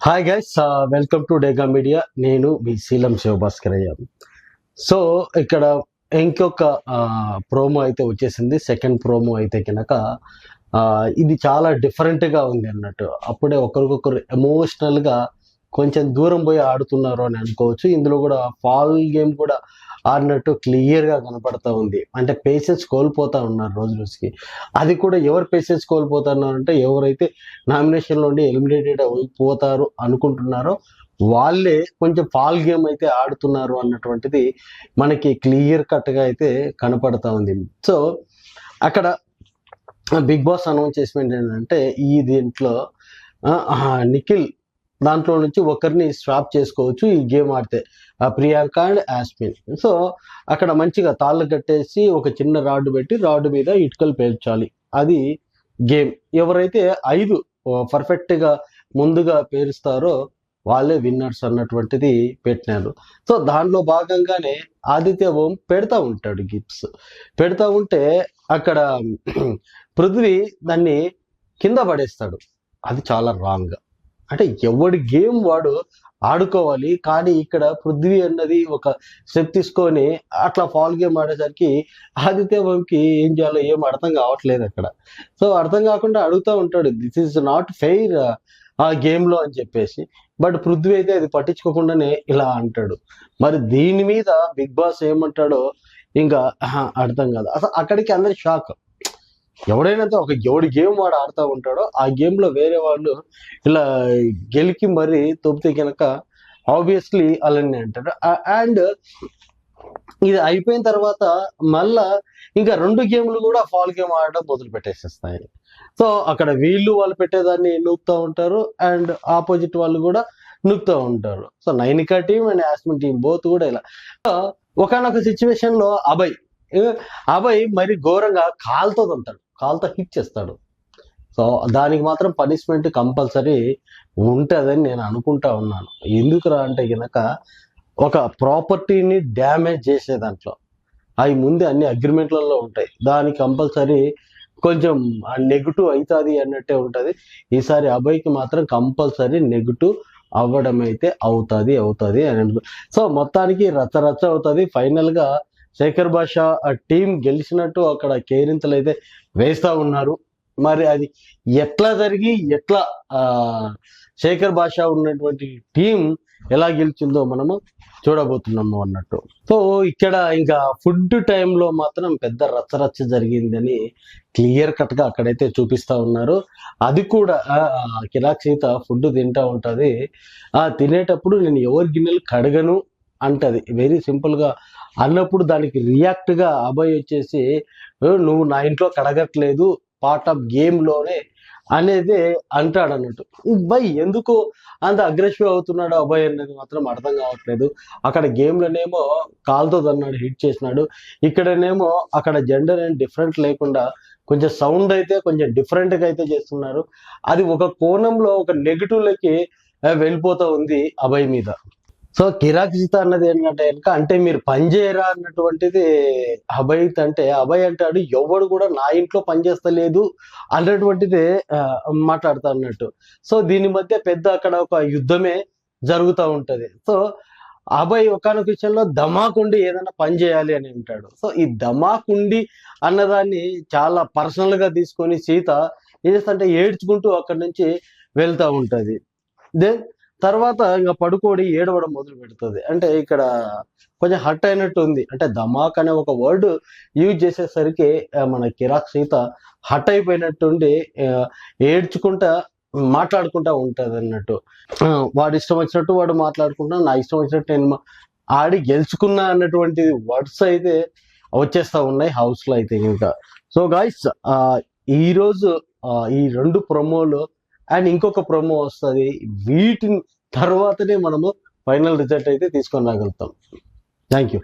Hi guys, welcome to డేగా media. నేను మీ శీలం శివభాస్కరయ్య. So ఇక్కడ ఇంకొక ప్రోమో అయితే వచ్చేసింది. సెకండ్ ప్రోమో అయితే కనుక ఇది చాలా డిఫరెంట్గా ఉంది అన్నట్టు. అప్పుడే ఒకరికొకరు ఎమోషనల్గా కొంచెం దూరం పోయి ఆడుతున్నారు అని అనుకోవచ్చు. ఇందులో కూడా ఫాల్ గేమ్ కూడా ఆడినట్టు క్లియర్గా కనపడతా ఉంది. అంటే పేషెన్స్ కోల్పోతా ఉన్నారు రోజు రోజుకి. అది కూడా ఎవరు పేషెన్స్ కోల్పోతున్నారు అంటే ఎవరైతే నామినేషన్ నుండి ఎలిమినేటెడ్ అయిపోతారు అనుకుంటున్నారో వాళ్ళే కొంచెం ఫాల్ గేమ్ అయితే ఆడుతున్నారు అన్నటువంటిది మనకి క్లియర్ కట్గా అయితే కనపడతా ఉంది. సో అక్కడ బిగ్ బాస్ అనౌన్స్మెంట్ ఏంటంటే ఈ దీంట్లో నిఖిల్ దాంట్లో నుంచి ఒకరిని స్వాప్ చేసుకోవచ్చు ఈ గేమ్ ఆడితే, ప్రియాంక అండ్ యాస్మిన్. సో అక్కడ మంచిగా తాళ్ళు కట్టేసి ఒక చిన్న రాడ్డు పెట్టి రాడ్డు మీద ఇటుకలు పేర్చాలి. అది గేమ్. ఎవరైతే 5 పర్ఫెక్ట్గా ముందుగా పేరుస్తారో వాళ్ళే విన్నర్స్ అన్నటువంటిది పెట్టినారు. సో దాంట్లో భాగంగానే ఆదిత్య ఓం పెడతా ఉంటాడు గిఫ్ట్స్. పెడతా ఉంటే అక్కడ పృథ్వీ దాన్ని కింద పడేస్తాడు. అది చాలా రాంగ్. అంటే ఎవడి గేమ్ వాడు ఆడుకోవాలి. కానీ ఇక్కడ పృథ్వీ అన్నది ఒక స్టెప్ తీసుకొని అట్లా ఫాల్ గేమ్ ఆడేసరికి ఆదిత్య ఓంకి ఏం చేయాలో ఏం అర్థం కావట్లేదు అక్కడ. సో అర్థం కాకుండా అడుగుతూ ఉంటాడు, దిస్ ఈజ్ నాట్ ఫెయిర్ ఆ గేమ్లో అని చెప్పేసి. బట్ పృథ్వీ అయితే అది పట్టించుకోకుండానే ఇలా అంటాడు. మరి దీని మీద బిగ్ బాస్ ఏమంటాడో ఇంకా అర్థం కాదు. అసలు అక్కడికి అందరి షాక్. ఎవడైనా ఎవడి గేమ్ వాడు ఆడుతూ ఉంటాడో ఆ గేమ్లో వేరే వాళ్ళు ఇలా గెలికి మరి తొప్పితే కనుక ఆబ్వియస్లీ అలానే అంటాడు. అండ్ ఇది అయిపోయిన తర్వాత మళ్ళా ఇంకా 2 గేమ్లు కూడా ఫాల్ గేమ్ ఆడడం మొదలు పెట్టేసేస్తాయి. సో అక్కడ వాళ్ళు పెట్టేదాన్ని నూపుతూ ఉంటారు అండ్ ఆపోజిట్ వాళ్ళు కూడా నూపుతూ ఉంటారు. So Nainika team and Yasmin team both కూడా ఇలా. ఒకనొక సిచ్యువేషన్ లో అభయ్ మరి ఘోరంగా కాలుతో తంతాడు, కాలుతో హిట్ చేస్తాడు. సో దానికి మాత్రం పనిష్మెంట్ కంపల్సరీ ఉంటుందని నేను అనుకుంటా ఉన్నాను. ఎందుకురా అంటే కనుక ఒక ప్రాపర్టీని డ్యామేజ్ చేసే దాంట్లో అవి ముందే అన్ని అగ్రిమెంట్లలో ఉంటాయి. దానికి కంపల్సరీ కొంచెం నెగిటివ్ అవుతుంది అన్నట్టే ఉంటుంది. ఈసారి అభయ్కి మాత్రం కంపల్సరీ నెగిటివ్ అవ్వడం అయితే అవుతుంది అని అనుకో. సో మొత్తానికి రచ్చ అవుతుంది. ఫైనల్గా శేఖర్ భాష ఆ టీం గెలిచినట్టు అక్కడ కేరింతలు అయితే వేస్తూ ఉన్నారు. మరి అది ఎట్లా జరిగి ఎట్లా శేఖర్ భాష ఉన్నటువంటి టీం ఎలా గెలిచిందో మనము చూడబోతున్నాము అన్నట్టు. సో ఇక్కడ ఇంకా ఫుడ్ టైంలో మాత్రం పెద్ద రచ్చ జరిగిందని క్లియర్ కట్గా అక్కడైతే చూపిస్తా ఉన్నారు. అది కూడా కిరాక్ సీత ఫుడ్ తింటా ఉంటుంది. తినేటప్పుడు నేను ఎవరి గిన్నెలు కడగను అంటది. వెరీ సింపుల్గా అన్నప్పుడు దానికి రియాక్ట్గా అభయ్ వచ్చేసి నువ్వు నా ఇంట్లో కడగట్లేదు, పార్ట్ ఆఫ్ గేమ్లోనే అనేది అంటాడు అన్నట్టు. బై ఎందుకు అంత అగ్రెసివ్ అవుతున్నాడు అభయ్ అనేది మాత్రం అర్థం కావట్లేదు. అక్కడ గేమ్లోనేమో కాల్తో తన్నాడు, హిట్ చేసినాడు. ఇక్కడనేమో అక్కడ జెండర్ అండ్ డిఫరెంట్ లేకుండా కొంచెం సౌండ్ అయితే కొంచెం డిఫరెంట్గా అయితే చేస్తున్నారు. అది ఒక కోణంలో ఒక నెగిటివ్లకి వెళ్ళిపోతూ ఉంది అభయ్ మీద. సో కిరాక్ సీత అన్నది ఏంటంటే కనుక అంటే మీరు పని చేయరా అన్నటువంటిది అభయ్ అంటాడు ఎవడు కూడా నా ఇంట్లో పనిచేస్తలేదు అన్నటువంటిది మాట్లాడుతా అన్నట్టు. సో దీని మధ్య పెద్ద అక్కడ ఒక యుద్ధమే జరుగుతూ ఉంటది. సో అభయ్ ఒకనొక విషయంలో ధమాకుండి ఏదైనా పని చేయాలి అని అంటాడు. సో ఈ ధమాకుండి అన్నదాన్ని చాలా పర్సనల్ గా తీసుకొని సీత ఏం చేస్తంటే ఏడ్చుకుంటూ అక్కడి నుంచి వెళ్తూ ఉంటది. దెన్ తర్వాత ఇంకా పడుకోడి ఏడవడం మొదలు పెడుతుంది. అంటే ఇక్కడ కొంచెం హర్ట్ అయినట్టు ఉంది. అంటే ధమాక్ అనే ఒక వర్డ్ యూజ్ చేసేసరికి మన కిరాక్ సీత హర్ట్ అయిపోయినట్టుండి ఏడ్చుకుంటా మాట్లాడుకుంటా ఉంటది అన్నట్టు. వాడు ఇష్టం వచ్చినట్టు వాడు మాట్లాడుకుంటా, నా ఇష్టం వచ్చినట్టు నేను ఆడి గెలుచుకున్నా అన్నటువంటి వర్డ్స్ అయితే వచ్చేస్తా ఉన్నాయి హౌస్ లో అయితే ఇంకా. సో గాయ్స్, ఈరోజు ఈ 2 ప్రొమోలు అండ్ ఇంకొక ప్రోమో వస్తుంది. వీటి తర్వాతనే మనము ఫైనల్ రిజల్ట్ అయితే తీసుకొని రాగలుగుతాం. Thank you.